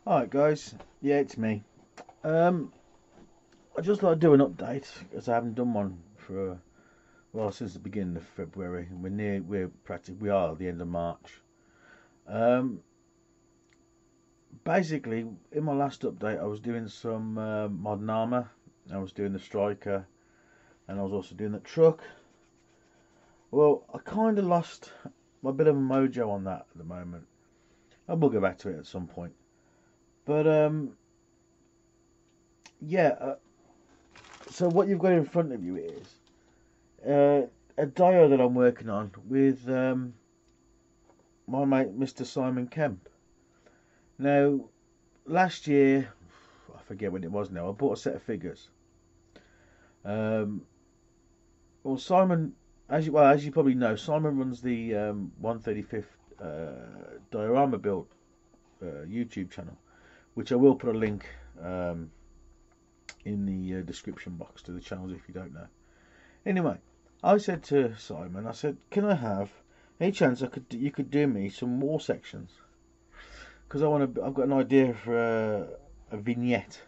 Alright guys, yeah, it's me. Um, I just thought I'd do an update because I haven't done one for well since the beginning of February. We are at the end of March. Um, Basically, in my last update, I was doing some modern armor. I was doing the striker, and I was also doing the truck. Well, I kind of lost a bit of a mojo on that at the moment. I will go back to it at some point. But yeah. So what you've got in front of you is a dio that I'm working on with my mate Mr. Simon Kemp. Now, last year, I forget when it was now, I bought a set of figures. Um, well, Simon, as you probably know, Simon runs the 135th Diorama build YouTube channel, which I will put a link in the description box to the channels if you don't know. Anyway, I said to Simon, I said, can I have any chance you could do me some more sections? Because I've got an idea for a vignette.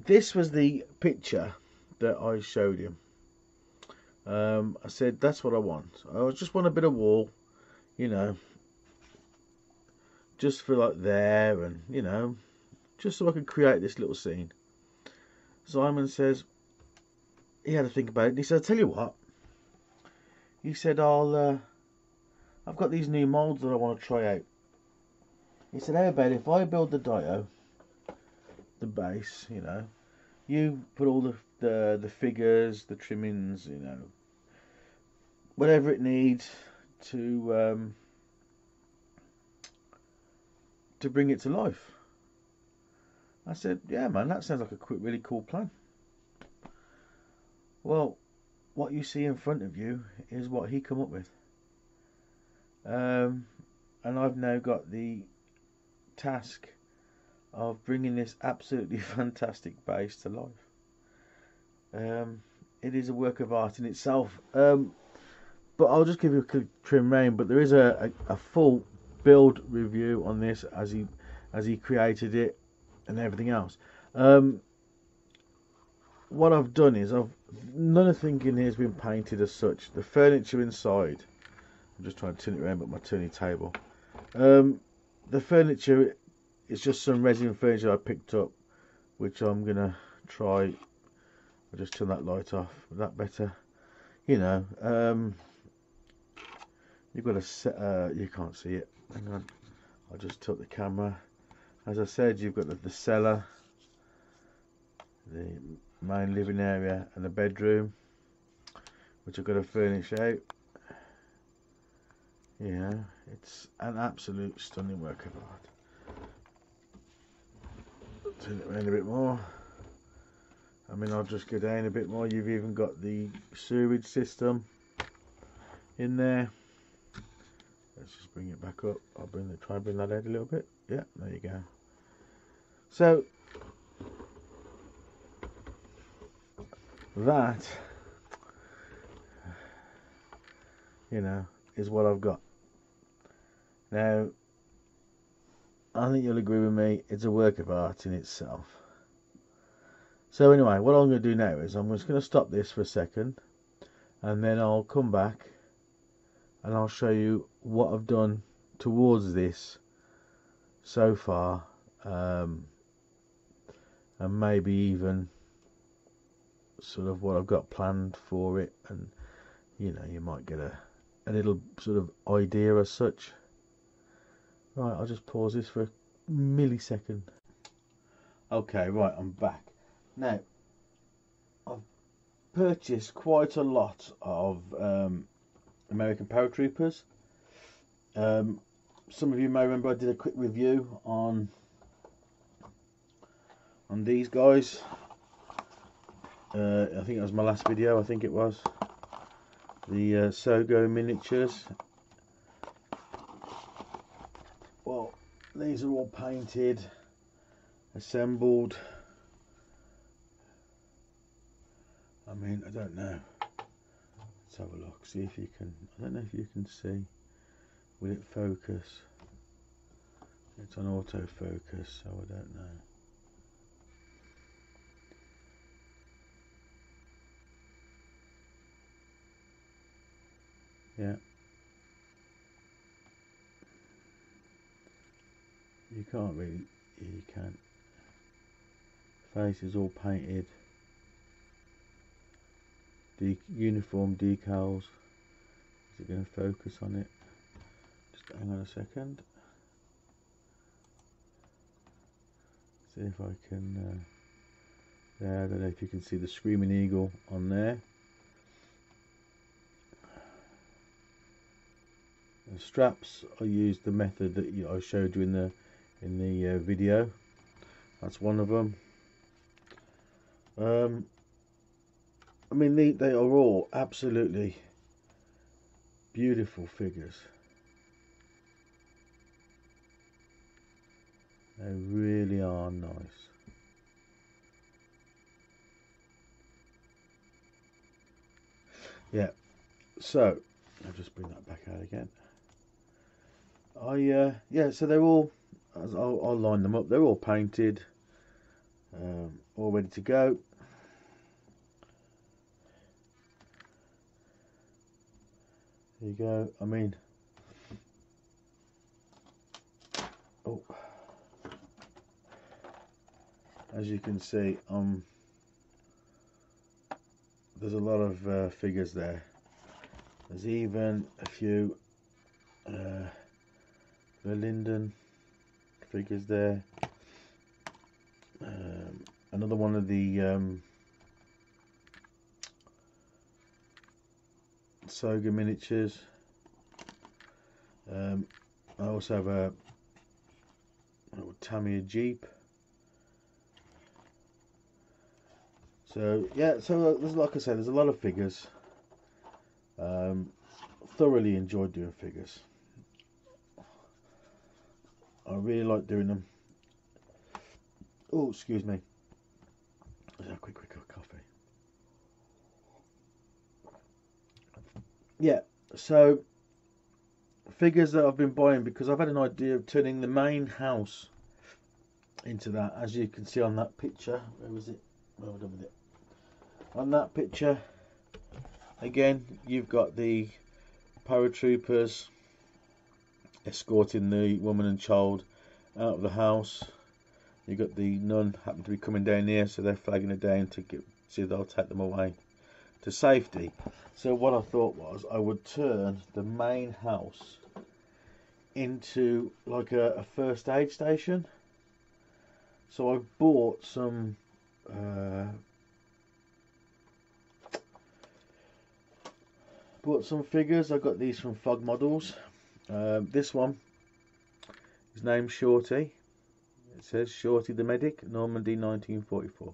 This was the picture that I showed him. I said that's what I want. I just want a bit of wall, you know, just for like there, and just so I could create this little scene. Simon says he had to think about it. And he said, "I'll tell you what." He said, I've got these new molds that I want to try out." He said, "How about if I build the dio, the base, you put all the figures, the trimmings, whatever it needs to bring it to life." I said, "Yeah, man, that sounds like a really cool plan." Well, what you see in front of you is what he come up with, and I've now got the task of bringing this absolutely fantastic base to life. It is a work of art in itself. But I'll just give you a quick trim round. But there is a full build review on this as he created it and everything else. What I've done is nothing in here has been painted as such. The furniture inside, I'm just trying to turn it around, but my turning table. The furniture is just some resin furniture I picked up, which I'm gonna try. I'll just turn that light off. Is that better? You've got to set. You can't see it. Hang on. I'll just tilt the camera. As I said, you've got the cellar, the main living area, and the bedroom, which I've got to furnish out. It's an absolute stunning work of art. Turn it around a bit more. I mean, I'll just go down a bit more. You've even got the sewage system in there. Let's just bring it back up. Try and bring that out a little bit. Yeah, there you go. So that, is what I've got. Now, I think you'll agree with me, it's a work of art in itself. So anyway, what I'm going to do now is I'm just going to stop this for a second, and then I'll come back and I'll show you what I've done towards this so far, and maybe even sort of what I've got planned for it, and you might get a little sort of idea as such. Right, I'll just pause this for a millisecond. Okay, right, I'm back. Now, I've purchased quite a lot of American paratroopers. Some of you may remember I did a quick review on these guys. I think it was my last video. I think it was the Sogo miniatures. Well, these are all painted, assembled. I mean, I don't know. Let's have a look. See if you can. I don't know if you can see. Will it focus? It's on autofocus, so I don't know. Yeah. You can't really, you can't. Face is all painted. Uniform decals. Is it going to focus on it? Just hang on a second. See if I can. There, I don't know if you can see the Screaming Eagle on there. The straps, I used the method that I showed you in the video. That's one of them. I mean, they are all absolutely beautiful figures. They really are nice. Yeah. So I'll just bring that back out again. Yeah. So they're all. I'll line them up. They're all painted, all ready to go. There you go. I mean, oh, as you can see, there's a lot of figures there. There's even a few Linden figures there. Another one of the Soga miniatures. I also have a Tamiya Jeep. So yeah, so there's, like I said, there's a lot of figures. Thoroughly enjoyed doing figures. I really like doing them. Oh, excuse me. Let's have a quick coffee. Yeah, so figures that I've been buying because I've had an idea of turning the main house into that. As you can see on that picture, where was it? Where was it? On that picture, again, you've got the paratroopers escorting the woman and child out of the house. You've got the nun happen to be coming down here, so they're flagging it down to see they'll take them away to safety. So what I thought was I would turn the main house into like a first aid station. So I bought some figures. I got these from Fog Models. This one is named Shorty. It says Shorty the Medic, Normandy 1944.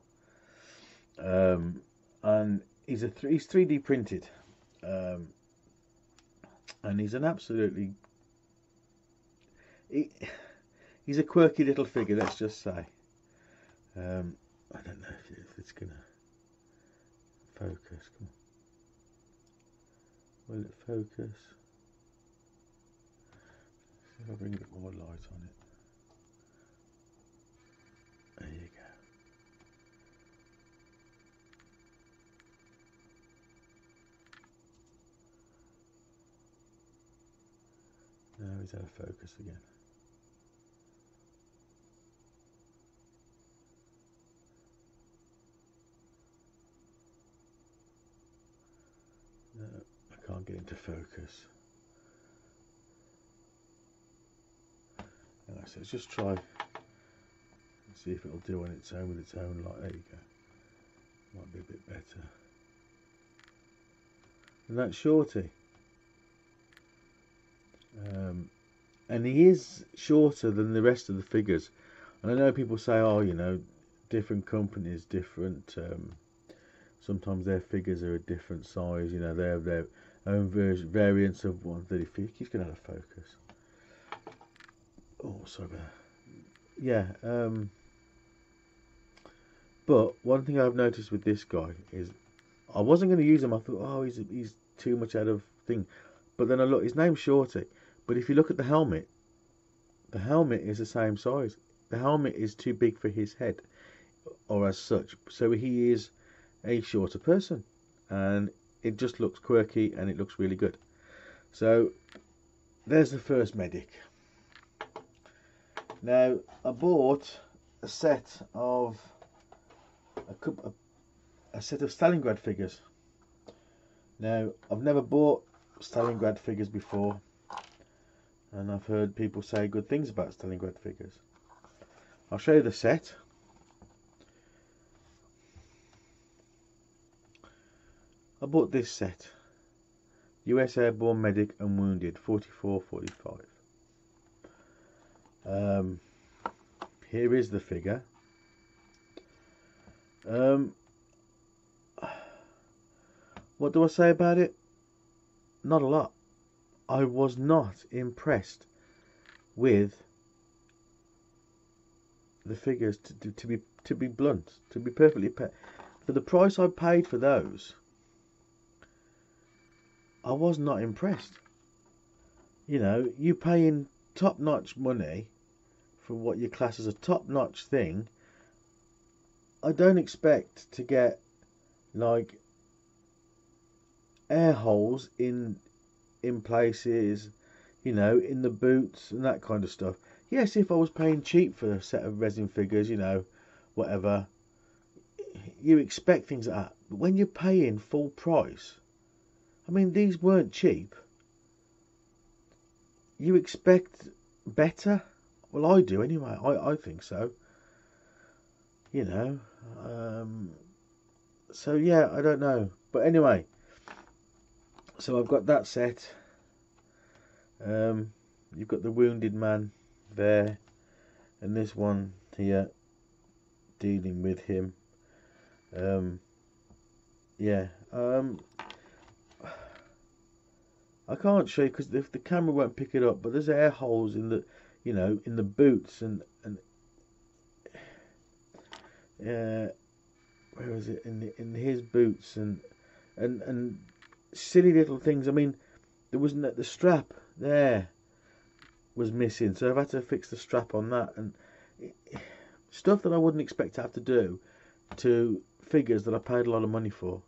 And he's 3D printed. And he's an absolutely... he's a quirky little figure, let's just say. I don't know if it's going to focus. Come on. Will it focus? See if I bring a bit more light on it. There you go. Now he's out of focus again. No, I can't get into focus. Anyway, so let's just try and see if it'll do on its own with its own light. There you go. Might be a bit better. And that's Shorty. And he is shorter than the rest of the figures. And I know people say, oh, you know, different companies, different... sometimes their figures are a different size. You know, they have their own variants of 135. It keeps getting out of focus. Oh, sorry about that. Yeah. But one thing I've noticed with this guy is I wasn't going to use him. I thought, oh, he's too much out of thing. But then I look, his name's Shorty. But if you look at the helmet, The helmet is the same size. The helmet is too big for his head, or as such. So he is a shorter person, and it just looks quirky and it looks really good. So there's the first medic. Now I bought a set of a set of Stalingrad figures. Now I've never bought Stalingrad figures before, and I've heard people say good things about Stalingrad figures. I'll show you the set. I bought this set, US Airborne Medic and Wounded 44-45. Here is the figure. What do I say about it? Not a lot. I was not impressed with the figures, to be blunt, to be perfectly for the price I paid for those. I was not impressed. You know, you paying top-notch money for what you class as a top-notch thing. I don't expect to get like air holes in places, you know, in the boots and that kind of stuff. Yes, if I was paying cheap for a set of resin figures, you know, whatever, you expect things like that. But when you're paying full price, I mean, these weren't cheap. You expect better? Well, I do anyway. I think so. You know. So yeah, I don't know. But anyway, so I've got that set. You've got the wounded man there, and this one here dealing with him. Yeah. I can't show you because the camera won't pick it up. But there's air holes in the, you know, in the boots and where is it, in his boots and silly little things. I mean, there wasn't the strap there was missing, so I've had to fix the strap on that and stuff that I wouldn't expect to have to do to figures that I paid a lot of money for.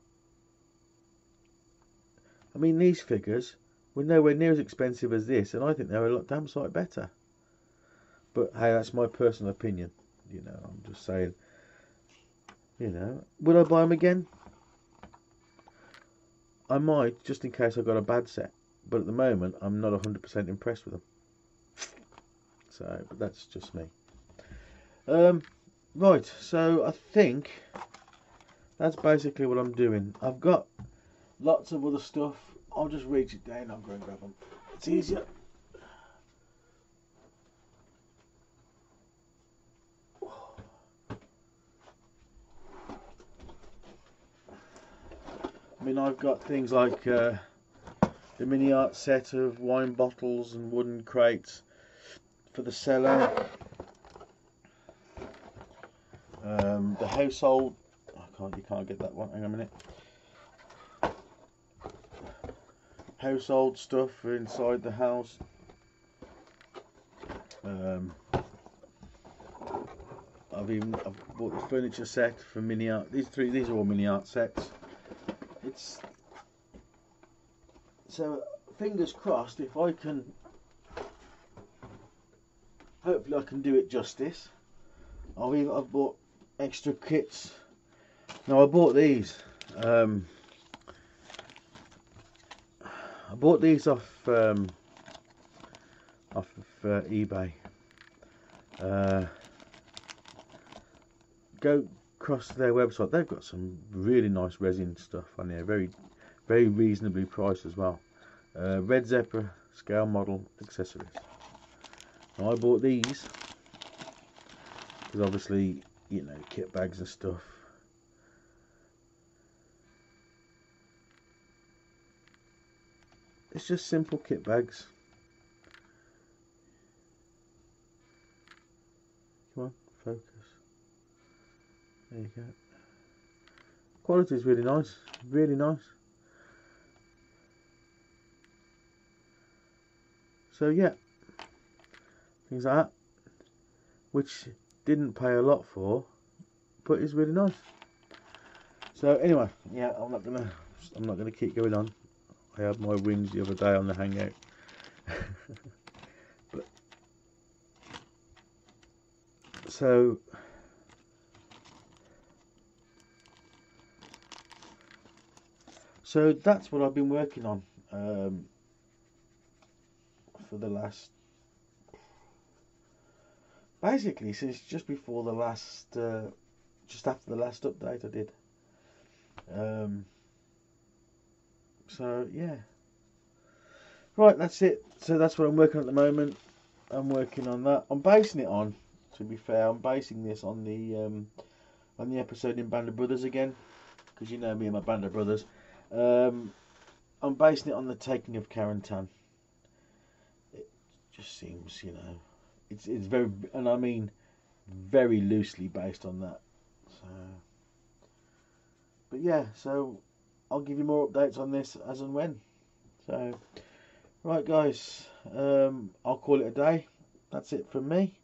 I mean, these figures were nowhere near as expensive as this, and I think they were a lot damn sight better. But hey, that's my personal opinion. You know, I'm just saying. You know, would I buy them again? I might, just in case I got a bad set. But at the moment, I'm not 100% impressed with them. So, but that's just me. Right, so I think that's basically what I'm doing. I've got lots of other stuff. I'll just reach it down. I'll go and grab them. It's easier. I mean, I've got things like the mini art set of wine bottles and wooden crates for the cellar. The household. You can't get that one. Hang on a minute. Household stuff for inside the house. I've bought the furniture set for mini art. These are all mini art sets. It's so fingers crossed if I can. Hopefully I can do it justice. I've bought extra kits. Now I bought these. I bought these off of eBay. Go across to their website. They've got some really nice resin stuff on there. Very, very reasonably priced as well. Red Zebra scale model accessories. Now I bought these because obviously, you know, kit bags and stuff. It's just simple kit bags. Come on, focus. There you go. Quality is really nice. Really nice. So yeah, things like that, which didn't pay a lot for, but is really nice. So anyway, yeah, I'm not gonna keep going on. I had my wins the other day on the Hangout. But so that's what I've been working on for the last, basically since just before the last, just after the last update I did. So yeah, right, that's it. So that's what I'm working on at the moment. I'm working on that. I'm basing it on, to be fair, I'm basing this on the episode in Band of Brothers again, because you know me and my Band of Brothers. I'm basing it on the taking of Carentan. It just seems, it's very, and I mean very loosely based on that. So, but yeah, so I'll give you more updates on this as and when. So, right, guys, I'll call it a day. That's it from me.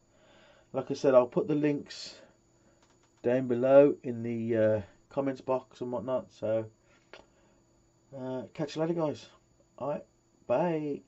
Like I said, I'll put the links down below in the comments box and whatnot. So, catch you later, guys. Alright, bye.